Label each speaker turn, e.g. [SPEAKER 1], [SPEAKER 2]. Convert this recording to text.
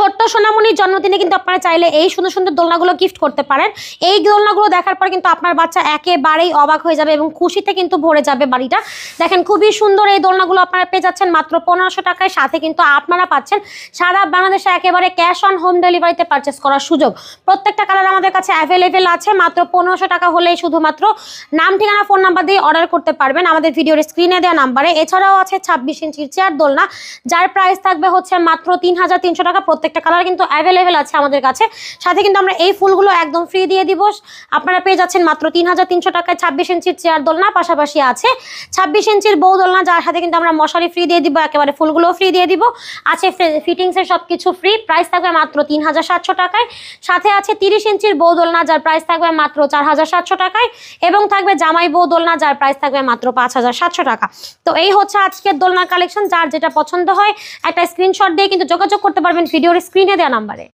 [SPEAKER 1] ছোট্ট সোনামণির জন্মদিনে কিন্তু আপনারা চাইলে এই সুন্দর সুন্দর দোলনাগুলো গিফট করতে পারেন। এই দোলনাগুলো দেখার পর কিন্তু আপনার বাচ্চা একেবারেই অবাক হয়ে যাবে এবং খুশিতে কিন্তু ভরে যাবে বাড়িটা। দেখেন খুবই সুন্দর এই দোলনাগুলো আপনারা পেয়ে যাচ্ছেন মাত্র 1500 টাকায়। সাথে কিন্তু আপনারা পাচ্ছেন সারা বাংলাদেশে একেবারে ক্যাশ অন হোম ডেলিভারিতে পারচেস করার সুযোগ। প্রত্যেকটা কালার আমাদের কাছে অ্যাভেলেবেল আছে। মাত্র 1500 টাকা হলেই শুধুমাত্র নাম, ঠিকানা, ফোন নাম্বার দিয়ে অর্ডার করতে পারবেন আমাদের ভিডিওর স্ক্রিনে দেওয়া নাম্বারে। এছাড়াও আছে 26 ইঞ্চির চেয়ার দোলনা, যার প্রাইস থাকবে হচ্ছে মাত্র 3300 টাকা। প্রত্যেকটা কালার কিন্তু অ্যাভেলেবেল আছে আমাদের কাছে। সাথে কিন্তু আমরা এই ফুলগুলো একদম ফ্রি দিয়ে দিব। আপনারা পেয়ে যাচ্ছেন মাত্র 3300 টাকায় 26 ইঞ্চির চেয়ার দোলনা। পাশাপাশি আছে 26 ইঞ্চির বউ দোলনা, যার সাথে কিন্তু আমরা মশারি ফ্রি দিয়ে দিব, একেবারে ফুলগুলো ফ্রি দিয়ে দিব। আছে ফিটিংসের সবকিছু ফ্রি, প্রাইস থাকবে মাত্র 3700 টাকায়। সাথে আছে 30 ইঞ্চির বউ দোলনা, যার প্রাইস থাকবে মাত্র 4700 টাকায়। এবং থাকবে জামাই বউ দোলনা, যার প্রাইস থাকবে মাত্র 5700 টাকা। তো এই হচ্ছে আজকের দোলনা কালেকশন। যার যেটা পছন্দ হয় একটা স্ক্রিনশট দিয়ে কিন্তু যোগাযোগ করতে পারবেন ভিডিওর স্ক্রিনে দেওয়া নাম্বারে।